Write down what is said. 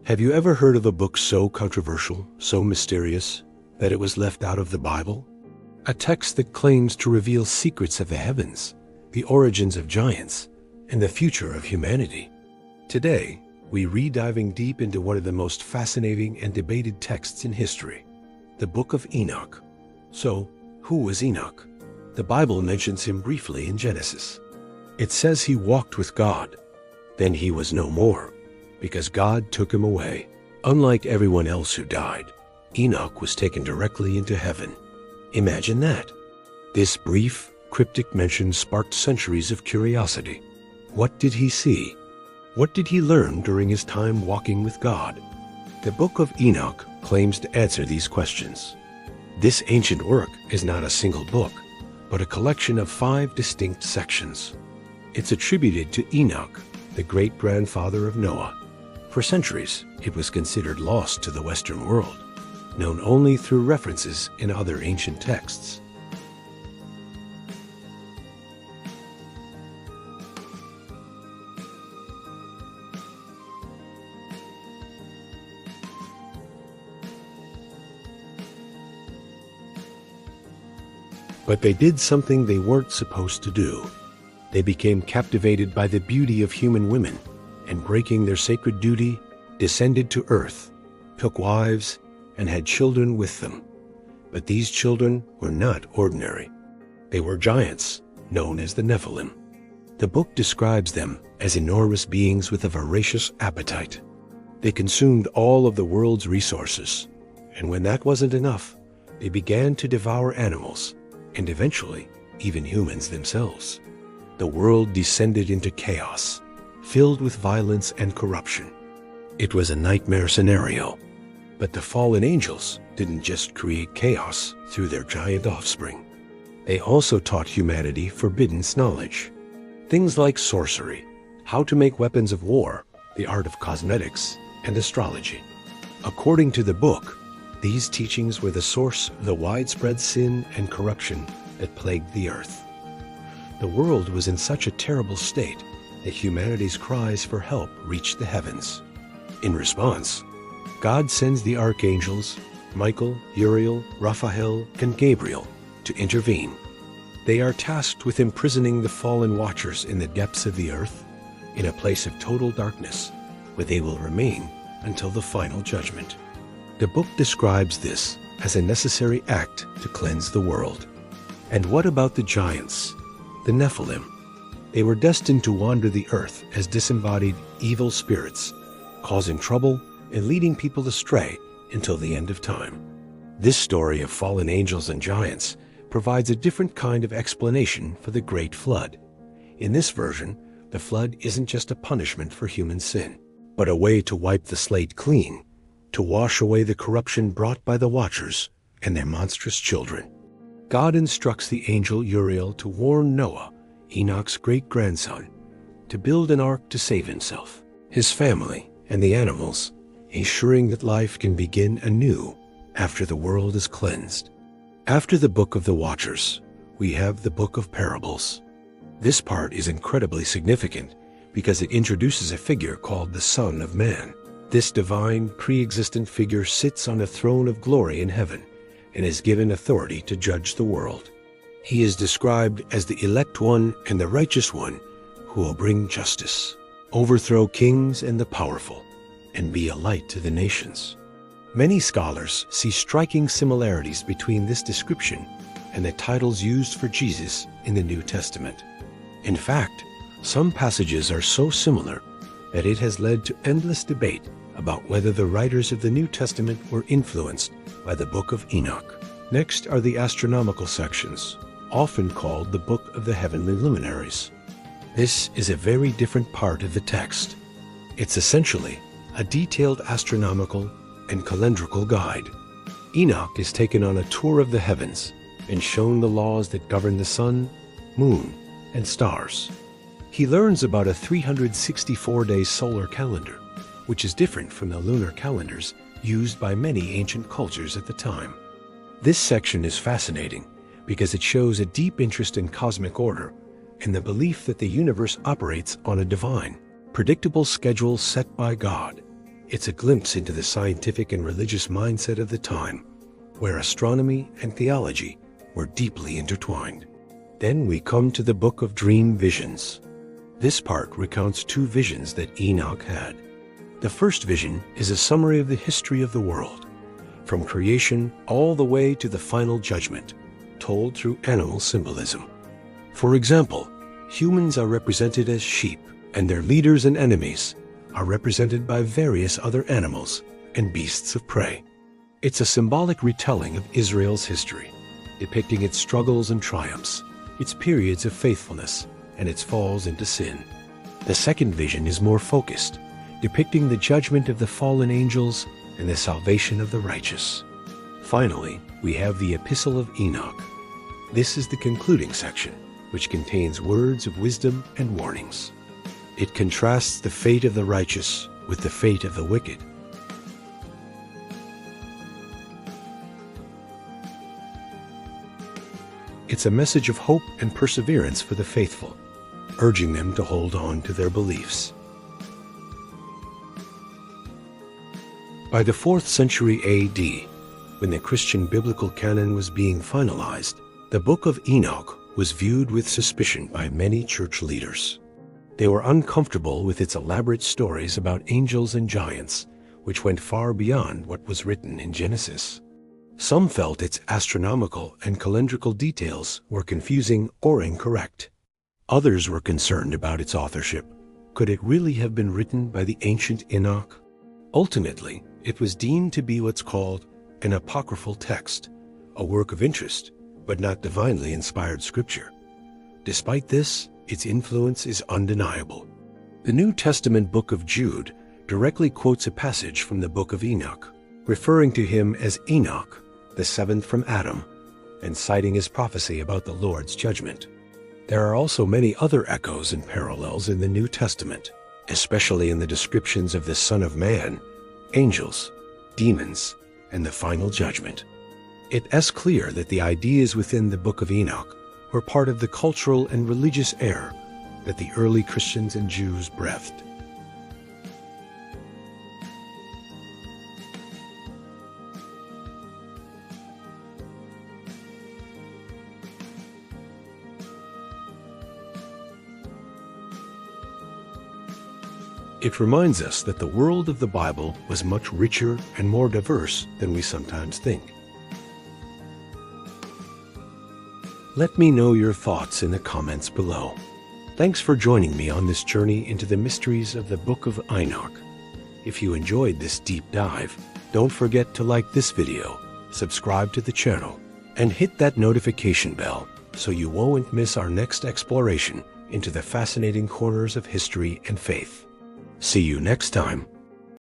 Have you ever heard of a book so controversial, so mysterious, that it was left out of the Bible? A text that claims to reveal secrets of the heavens, the origins of giants, and the future of humanity. Today, we re-diving deep into one of the most fascinating and debated texts in history, the Book of Enoch. So, who was Enoch? The Bible mentions him briefly in Genesis. It says he walked with God. Then he was no more, because God took him away. Unlike everyone else who died, Enoch was taken directly into heaven. Imagine that. This brief, cryptic mention sparked centuries of curiosity. What did he see? What did he learn during his time walking with God? The Book of Enoch claims to answer these questions. This ancient work is not a single book, but a collection of 5 distinct sections. It's attributed to Enoch, the great-grandfather of Noah. For centuries, it was considered lost to the Western world, known only through references in other ancient texts. But they did something they weren't supposed to do. They became captivated by the beauty of human women, and breaking their sacred duty, descended to earth, took wives, and had children with them. But these children were not ordinary. They were giants, known as the Nephilim. The book describes them as enormous beings with a voracious appetite. They consumed all of the world's resources, and when that wasn't enough, they began to devour animals, and eventually even humans themselves. The world descended into chaos, filled with violence and corruption. It was a nightmare scenario. But the fallen angels didn't just create chaos through their giant offspring. They also taught humanity forbidden knowledge. Things like sorcery, how to make weapons of war, the art of cosmetics, and astrology. According to the book, these teachings were the source of the widespread sin and corruption that plagued the earth. The world was in such a terrible state that humanity's cries for help reached the heavens. In response, God sends the archangels, Michael, Uriel, Raphael, and Gabriel, to intervene. They are tasked with imprisoning the fallen watchers in the depths of the earth, in a place of total darkness, where they will remain until the final judgment. The book describes this as a necessary act to cleanse the world. And what about the giants, the Nephilim? They were destined to wander the earth as disembodied evil spirits, causing trouble and leading people astray until the end of time. This story of fallen angels and giants provides a different kind of explanation for the Great Flood. In this version, the flood isn't just a punishment for human sin, but a way to wipe the slate clean, to wash away the corruption brought by the Watchers and their monstrous children. God instructs the angel Uriel to warn Noah, Enoch's great-grandson, to build an ark to save himself, his family, and the animals, ensuring that life can begin anew after the world is cleansed. After the Book of the Watchers, we have the Book of Parables. This part is incredibly significant because it introduces a figure called the Son of Man. This divine, pre-existent figure sits on a throne of glory in heaven and is given authority to judge the world. He is described as the elect one and the righteous one who will bring justice, overthrow kings and the powerful, and be a light to the nations. Many scholars see striking similarities between this description and the titles used for Jesus in the New Testament. In fact, some passages are so similar that it has led to endless debate about whether the writers of the New Testament were influenced by the Book of Enoch. Next are the astronomical sections, often called the Book of the Heavenly Luminaries. This is a very different part of the text. It's essentially a detailed astronomical and calendrical guide. Enoch is taken on a tour of the heavens and shown the laws that govern the sun, moon, and stars. He learns about a 364-day solar calendar, which is different from the lunar calendars used by many ancient cultures at the time. This section is fascinating because it shows a deep interest in cosmic order and the belief that the universe operates on a divine, predictable schedule set by God. It's a glimpse into the scientific and religious mindset of the time, where astronomy and theology were deeply intertwined. Then we come to the Book of Dream Visions. This part recounts two visions that Enoch had. The first vision is a summary of the history of the world, from creation all the way to the final judgment, told through animal symbolism. For example, humans are represented as sheep, and their leaders and enemies are represented by various other animals and beasts of prey. It's a symbolic retelling of Israel's history, depicting its struggles and triumphs, its periods of faithfulness, and its falls into sin. The second vision is more focused, depicting the judgment of the fallen angels and the salvation of the righteous. Finally, we have the Epistle of Enoch. This is the concluding section, which contains words of wisdom and warnings. It contrasts the fate of the righteous with the fate of the wicked. It's a message of hope and perseverance for the faithful, urging them to hold on to their beliefs. By the 4th century AD, when the Christian biblical canon was being finalized, the Book of Enoch was viewed with suspicion by many church leaders. They were uncomfortable with its elaborate stories about angels and giants, which went far beyond what was written in Genesis. Some felt its astronomical and calendrical details were confusing or incorrect. Others were concerned about its authorship. Could it really have been written by the ancient Enoch? Ultimately, it was deemed to be what's called an apocryphal text, a work of interest, but not divinely inspired scripture. Despite this, its influence is undeniable. The New Testament book of Jude directly quotes a passage from the Book of Enoch, referring to him as Enoch, the seventh from Adam, and citing his prophecy about the Lord's judgment. There are also many other echoes and parallels in the New Testament, especially in the descriptions of the Son of Man, angels, demons, and the final judgment. It's clear that the ideas within the Book of Enoch were part of the cultural and religious air that the early Christians and Jews breathed. It reminds us that the world of the Bible was much richer and more diverse than we sometimes think. Let me know your thoughts in the comments below. Thanks for joining me on this journey into the mysteries of the Book of Enoch. If you enjoyed this deep dive, don't forget to like this video, subscribe to the channel, and hit that notification bell so you won't miss our next exploration into the fascinating corners of history and faith. See you next time.